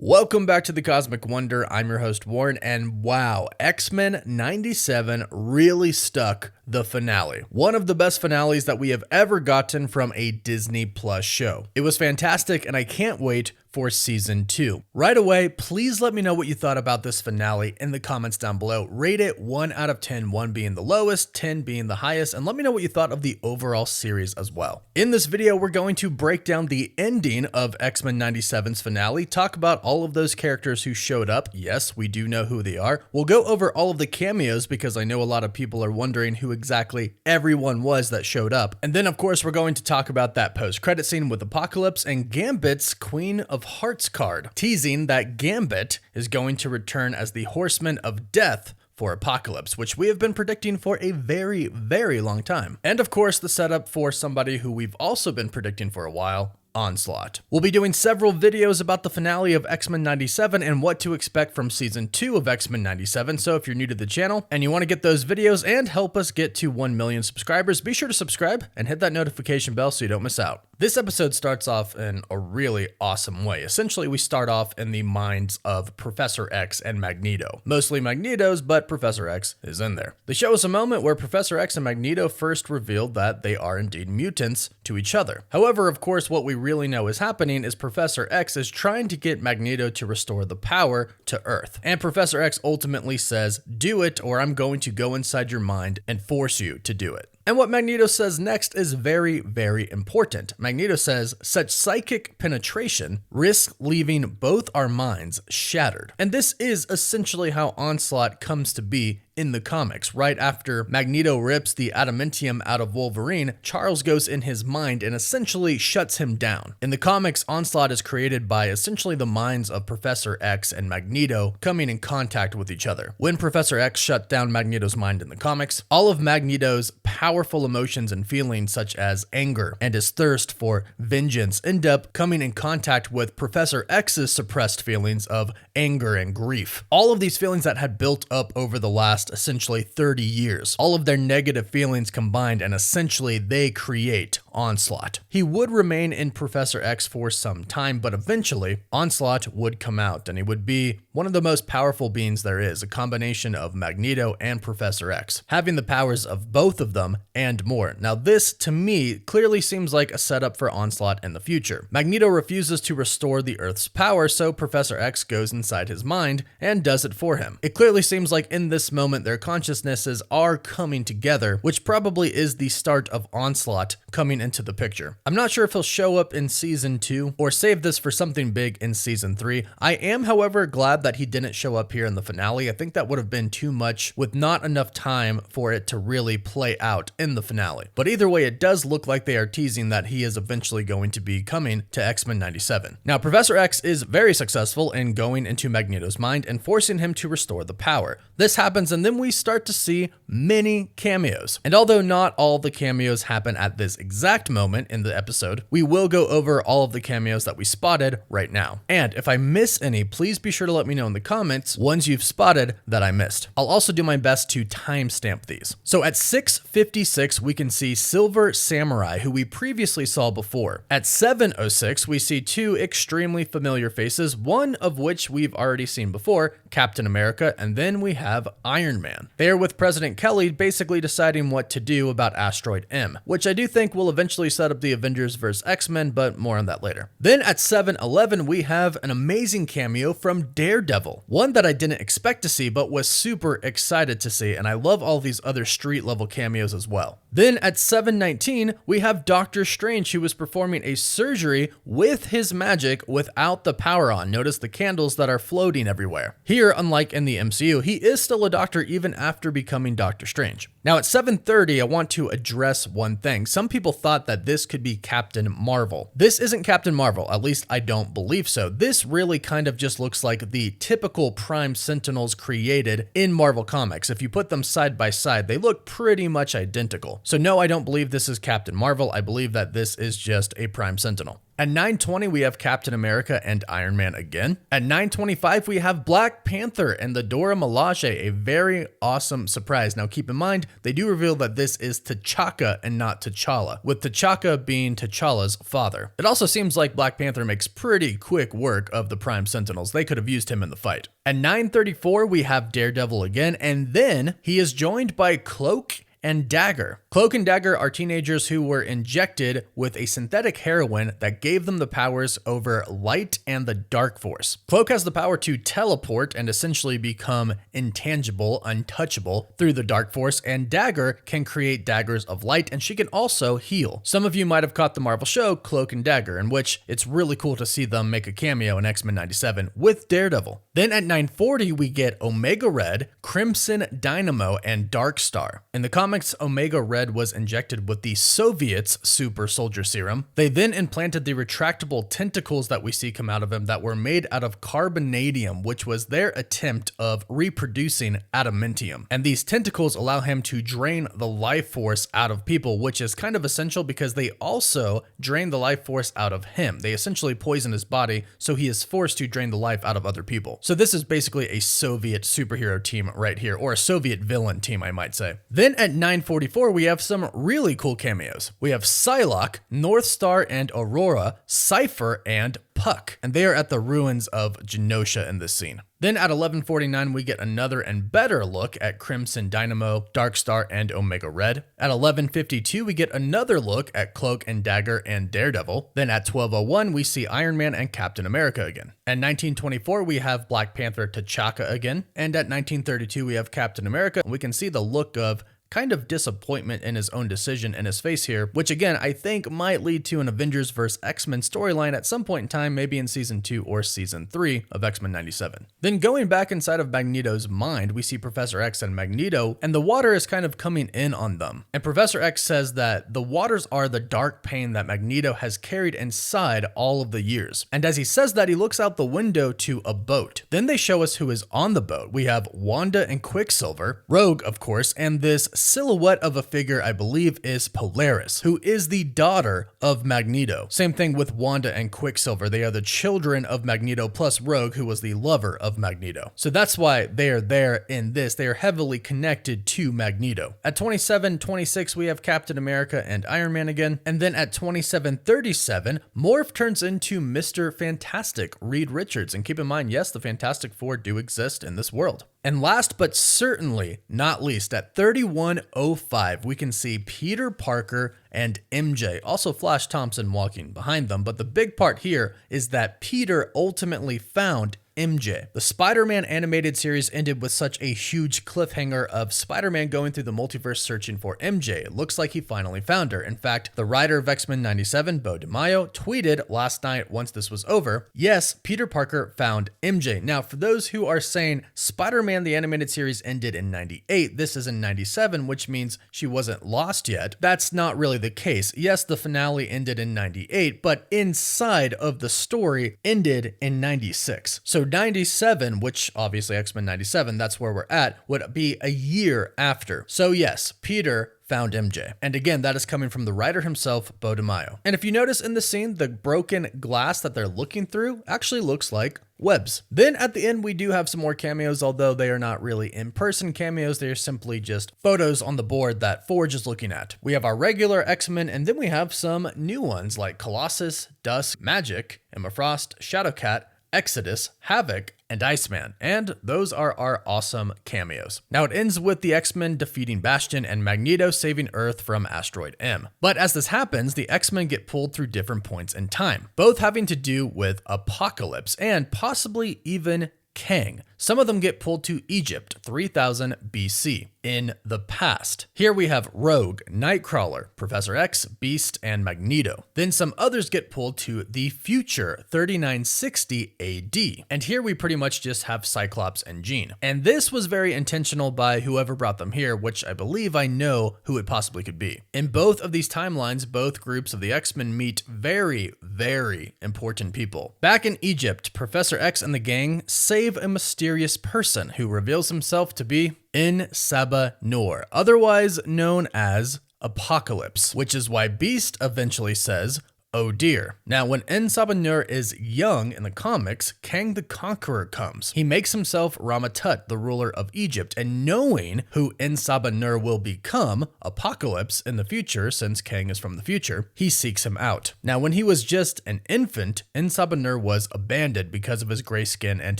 Welcome back to the Cosmic Wonder. I'm your host Warren, and wow, X-Men 97 really stuck the finale. One of the best finales that we have ever gotten from a Disney Plus show. It was fantastic, and I can't wait for season 2. Right away, please let me know what you thought about this finale in the comments down below. Rate it 1 out of 10, 1 being the lowest, 10 being the highest, and let me know what you thought of the overall series as well. In this video, we're going to break down the ending of X-Men 97's finale, talk about all of those characters who showed up. Yes, we do know who they are. We'll go over all of the cameos because I know a lot of people are wondering who exactly everyone was that showed up. And then of course, we're going to talk about that post-credit scene with Apocalypse and Gambit's Queen of Hearts card, teasing that Gambit is going to return as the Horseman of Death for Apocalypse, which we have been predicting for a very, very long time. And of course, the setup for somebody who we've also been predicting for a while, Onslaught. We'll be doing several videos about the finale of X-Men 97 and what to expect from season 2 of X-Men 97. So if you're new to the channel and you want to get those videos and help us get to 1 million subscribers, be sure to subscribe and hit that notification bell so you don't miss out. This episode starts off in a really awesome way. Essentially, we start off in the minds of Professor X and Magneto. Mostly Magneto's, but Professor X is in there. They show us a moment where Professor X and Magneto first revealed that they are indeed mutants to each other. However, of course, what we really know is happening is Professor X is trying to get Magneto to restore the power to Earth. And Professor X ultimately says, "Do it, or I'm going to go inside your mind and force you to do it." And what Magneto says next is very, very important. Magneto says, "Such psychic penetration risks leaving both our minds shattered." And this is essentially how Onslaught comes to be in the comics. Right after Magneto rips the adamantium out of Wolverine, Charles goes in his mind and essentially shuts him down. In the comics, Onslaught is created by essentially the minds of Professor X and Magneto coming in contact with each other. When Professor X shut down Magneto's mind in the comics, all of Magneto's powerful emotions and feelings such as anger and his thirst for vengeance end up coming in contact with Professor X's suppressed feelings of anger and grief. All of these feelings that had built up over the last essentially 30 years. All of their negative feelings combined, and essentially they create Onslaught. He would remain in Professor X for some time, but eventually Onslaught would come out and he would be one of the most powerful beings there is, a combination of Magneto and Professor X, having the powers of both of them and more. Now this, to me, clearly seems like a setup for Onslaught in the future. Magneto refuses to restore the Earth's power, so Professor X goes inside his mind and does it for him. It clearly seems like in this moment their consciousnesses are coming together, which probably is the start of Onslaught coming into the picture. I'm not sure if he'll show up in season 2 or save this for something big in season 3. I am, however, glad that he didn't show up here in the finale. I think that would have been too much with not enough time for it to really play out in the finale. But either way, it does look like they are teasing that he is eventually going to be coming to X-Men 97. Now, Professor X is very successful in going into Magneto's mind and forcing him to restore the power. This happens, and then we start to see many cameos. And although not all the cameos happen at this exact moment in the episode, we will go over all of the cameos that we spotted right now. And if I miss any, please be sure to let me know in the comments ones you've spotted that I missed. I'll also do my best to timestamp these. So at 6:56, we can see Silver Samurai, who we previously saw before. At 7:06, we see two extremely familiar faces, one of which we've already seen before, Captain America, and then we have Iron Man. They are with President Kelly basically deciding what to do about Asteroid M, which I do think will eventually set up the Avengers vs. X-Men, but more on that later. Then at 7:11, we have an amazing cameo from Daredevil, one that I didn't expect to see but was super excited to see, and I love all these other street level cameos as well. Then at 7:19, we have Doctor Strange, who was performing a surgery with his magic without the power on. Notice the candles that are floating everywhere. Here, unlike in the MCU, he is still a doctor even after becoming Doctor Strange. Now at 7:30, I want to address one thing. Some people thought that this could be Captain Marvel. This isn't Captain Marvel, at least I don't believe so. This really kind of just looks like the typical Prime Sentinels created in Marvel Comics. If you put them side by side, they look pretty much identical. So no, I don't believe this is Captain Marvel. I believe that this is just a Prime Sentinel. At 9:20, we have Captain America and Iron Man again. At 9:25, we have Black Panther and the Dora Milaje, a very awesome surprise. Now, keep in mind, they do reveal that this is T'Chaka and not T'Challa, with T'Chaka being T'Challa's father. It also seems like Black Panther makes pretty quick work of the Prime Sentinels. They could have used him in the fight. At 9:34, we have Daredevil again, and then he is joined by Cloak and Dagger. Cloak and Dagger are teenagers who were injected with a synthetic heroin that gave them the powers over light and the dark force. Cloak has the power to teleport and essentially become intangible, untouchable through the dark force, and Dagger can create daggers of light, and she can also heal. Some of you might have caught the Marvel show Cloak and Dagger, in which it's really cool to see them make a cameo in X-Men 97 with Daredevil. Then at 9:40, we get Omega Red, Crimson Dynamo, and Dark Star. In the comics, Omega Red was injected with the Soviets' super soldier serum. They then implanted the retractable tentacles that we see come out of him that were made out of carbonadium, which was their attempt of reproducing adamantium. And these tentacles allow him to drain the life force out of people, which is kind of essential because they also drain the life force out of him. They essentially poison his body, so he is forced to drain the life out of other people. So this is basically a Soviet superhero team right here, or a Soviet villain team, I might say. Then at 9:44, we have some really cool cameos. We have Psylocke, North Star and Aurora, Cypher, and Puck, and they are at the ruins of Genosha in this scene. Then at 11:49, we get another and better look at Crimson Dynamo, Dark Star, and Omega Red. At 11:52, we get another look at Cloak and Dagger and Daredevil. Then at 12:01, we see Iron Man and Captain America again. At 19:24, we have Black Panther T'Chaka again. And at 19:32, we have Captain America. We can see the look of kind of disappointment in his own decision in his face here, which again, I think might lead to an Avengers vs. X-Men storyline at some point in time, maybe in season 2 or season 3 of X-Men 97. Then going back inside of Magneto's mind, we see Professor X and Magneto, and the water is kind of coming in on them. And Professor X says that the waters are the dark pain that Magneto has carried inside all of the years. And as he says that, he looks out the window to a boat. Then they show us who is on the boat. We have Wanda and Quicksilver, Rogue, of course, and this silhouette of a figure I believe is Polaris, who is the daughter of Magneto. Same thing with Wanda and Quicksilver. They are the children of Magneto plus Rogue, who was the lover of Magneto. So that's why they are there in this. They are heavily connected to Magneto. At 27:26, we have Captain America and Iron Man again. And then at 27:37, Morph turns into Mr. Fantastic, Reed Richards. And keep in mind, yes, the Fantastic Four do exist in this world. And last but certainly not least, at 31:05, we can see Peter Parker and MJ, also Flash Thompson walking behind them. But the big part here is that Peter ultimately found MJ. The Spider-Man animated series ended with such a huge cliffhanger of Spider-Man going through the multiverse searching for MJ. It looks like he finally found her. In fact, the writer of X-Men 97, Bo DeMaio, tweeted last night once this was over, yes, Peter Parker found MJ. Now, for those who are saying Spider-Man the animated series ended in 98, this is in 97, which means she wasn't lost yet. That's not really the case. Yes, the finale ended in 98, but inside of the story ended in 96. So 97, which obviously X-Men 97, that's where we're at, would be a year after. So yes, Peter found MJ. And again, that is coming from the writer himself, Bo DeMaio. And if you notice in the scene, the broken glass that they're looking through actually looks like webs. Then at the end, we do have some more cameos, although they are not really in-person cameos. They are simply just photos on the board that Forge is looking at. We have our regular X-Men, and then we have some new ones like Colossus, Dusk, Magic, Emma Frost, Shadowcat, Exodus, Havoc, and Iceman, and those are our awesome cameos. Now it ends with the X-Men defeating Bastion and Magneto saving Earth from Asteroid M. But as this happens, the X-Men get pulled through different points in time, both having to do with Apocalypse and possibly even Kang. Some of them get pulled to Egypt, 3000 BC, in the past. Here we have Rogue, Nightcrawler, Professor X, Beast, and Magneto. Then some others get pulled to the future, 3960 AD. And here we pretty much just have Cyclops and Jean. And this was very intentional by whoever brought them here, which I believe I know who it possibly could be. In both of these timelines, both groups of the X-Men meet very, very important people. Back in Egypt, Professor X and the gang save a mysterious person who reveals himself to be In Saba Noor, otherwise known as Apocalypse, which is why Beast eventually says, oh dear. Now, when En-Sabah-Nur is young in the comics, Kang the Conqueror comes. He makes himself Rama-Tut, the ruler of Egypt, and knowing who En-Sabah-Nur will become, Apocalypse, in the future, since Kang is from the future, he seeks him out. Now, when he was just an infant, En-Sabah-Nur was abandoned because of his gray skin and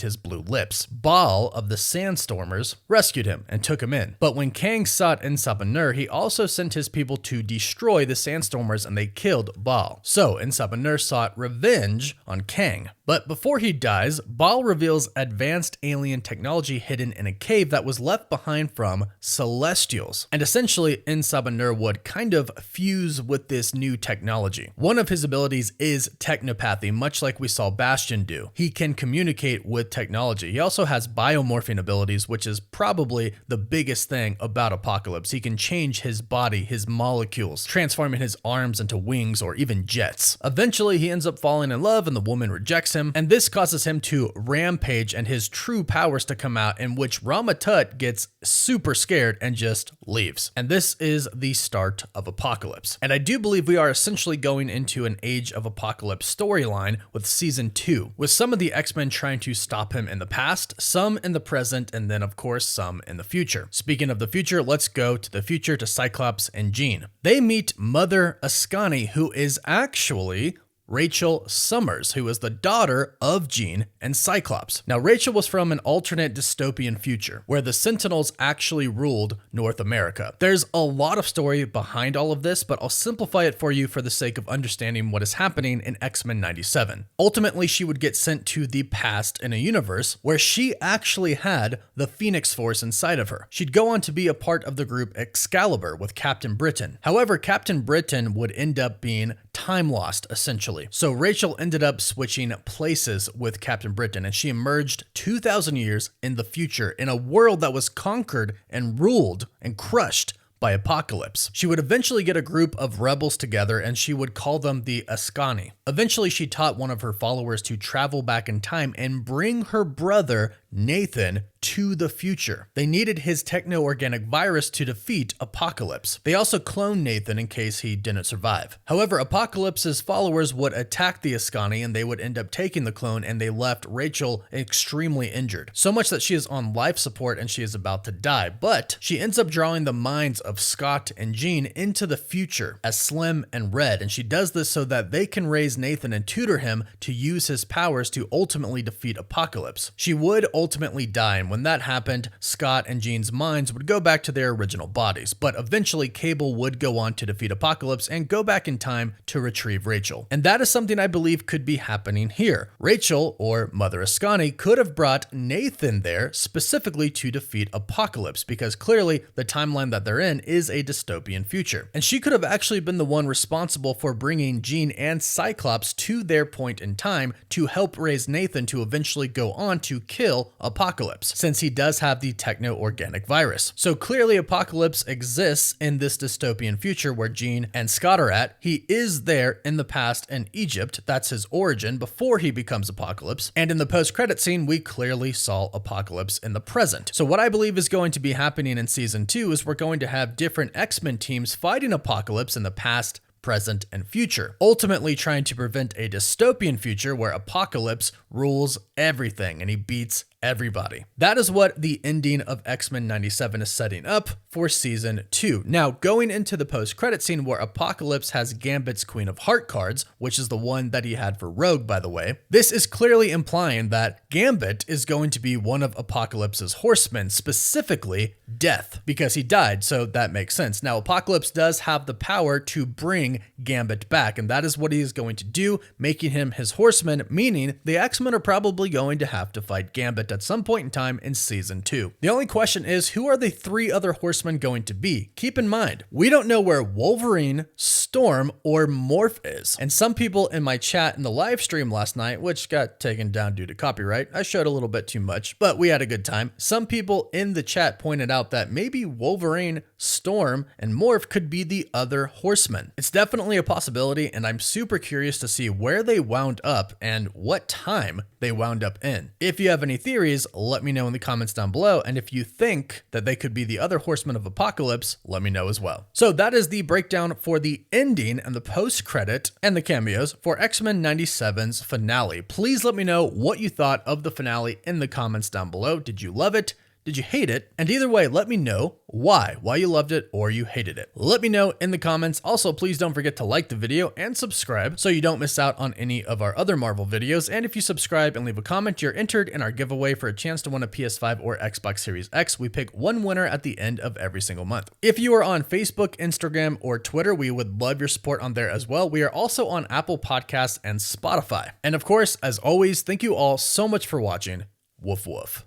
his blue lips. Baal of the Sandstormers rescued him and took him in. But when Kang sought En-Sabah-Nur, he also sent his people to destroy the Sandstormers, and they killed Baal. So En-Sabah-Nur sought revenge on Kang. But before he dies, Baal reveals advanced alien technology hidden in a cave that was left behind from Celestials. And essentially, En-Sabah-Nur would kind of fuse with this new technology. One of his abilities is technopathy, much like we saw Bastion do. He can communicate with technology. He also has biomorphing abilities, which is probably the biggest thing about Apocalypse. He can change his body, his molecules, transforming his arms into wings or even jets. Eventually, he ends up falling in love and the woman rejects him, and this causes him to rampage and his true powers to come out, in which Rama-Tut gets super scared and just leaves. And this is the start of Apocalypse. And I do believe we are essentially going into an Age of Apocalypse storyline with season 2, with some of the X-Men trying to stop him in the past, some in the present, and then of course some in the future. Speaking of the future, let's go to the future to Cyclops and Jean. They meet Mother Ascani, who is actually Rachel Summers, who is the daughter of Jean and Cyclops. Now, Rachel was from an alternate dystopian future where the Sentinels actually ruled North America. There's a lot of story behind all of this, but I'll simplify it for you for the sake of understanding what is happening in X-Men 97. Ultimately, she would get sent to the past in a universe where she actually had the Phoenix Force inside of her. She'd go on to be a part of the group Excalibur with Captain Britain. However, Captain Britain would end up being time lost, essentially. So Rachel ended up switching places with Captain Britain, and she emerged 2,000 years in the future in a world that was conquered and ruled and crushed by Apocalypse. She would eventually get a group of rebels together, and she would call them the Ascani. Eventually, she taught one of her followers to travel back in time and bring her brother Nathan to the future. They needed his techno-organic virus to defeat Apocalypse. They also cloned Nathan in case he didn't survive. However, Apocalypse's followers would attack the Ascani, and they would end up taking the clone, and they left Rachel extremely injured. So much that she is on life support and she is about to die. But she ends up drawing the minds of Scott and Jean into the future as Slim and Red, and she does this so that they can raise Nathan and tutor him to use his powers to ultimately defeat Apocalypse. She would ultimately die, and when that happened, Scott and Jean's minds would go back to their original bodies, but eventually Cable would go on to defeat Apocalypse and go back in time to retrieve Rachel. And that is something I believe could be happening here. Rachel, or Mother Ascani, could have brought Nathan there specifically to defeat Apocalypse, because clearly the timeline that they're in is a dystopian future. And she could have actually been the one responsible for bringing Jean and Cyclops to their point in time to help raise Nathan to eventually go on to kill Apocalypse, since he does have the techno-organic virus. So clearly Apocalypse exists in this dystopian future where Jean and Scott are at. He is there in the past in Egypt. That's his origin before he becomes Apocalypse. And in the post-credit scene, we clearly saw Apocalypse in the present. So what I believe is going to be happening in season 2 is we're going to have different X-Men teams fighting Apocalypse in the past, present, and future, ultimately trying to prevent a dystopian future where Apocalypse rules everything and he beats everybody. That is what the ending of X-Men 97 is setting up for season 2. Now, going into the post-credit scene where Apocalypse has Gambit's Queen of Heart cards, which is the one that he had for Rogue, by the way, this is clearly implying that Gambit is going to be one of Apocalypse's horsemen, specifically Death, because he died, so that makes sense. Now, Apocalypse does have the power to bring Gambit back, and that is what he is going to do, making him his horseman, meaning the X-Men are probably going to have to fight Gambit at some point in time in season 2. The only question is, who are the 3 other horsemen going to be? Keep in mind, we don't know where Wolverine, Storm, or Morph is. And some people in my chat in the live stream last night, which got taken down due to copyright, I showed a little bit too much, but we had a good time. Some people in the chat pointed out that maybe Wolverine, Storm, and Morph could be the other horsemen. It's definitely definitely a possibility, and I'm super curious to see where they wound up and what time they wound up in. If you have any theories, let me know in the comments down below, and if you think that they could be the other Horsemen of Apocalypse, let me know as well. So that is the breakdown for the ending and the post-credit and the cameos for X-Men 97's finale. Please let me know what you thought of the finale in the comments down below. Did you love it? Did you hate it? And either way, let me know why you loved it or you hated it. Let me know in the comments. Also, please don't forget to like the video and subscribe so you don't miss out on any of our other Marvel videos. And if you subscribe and leave a comment, you're entered in our giveaway for a chance to win a PS5 or Xbox Series X. We pick one winner at the end of every single month. If you are on Facebook, Instagram, or Twitter, we would love your support on there as well. We are also on Apple Podcasts and Spotify. And of course, as always, thank you all so much for watching. Woof woof.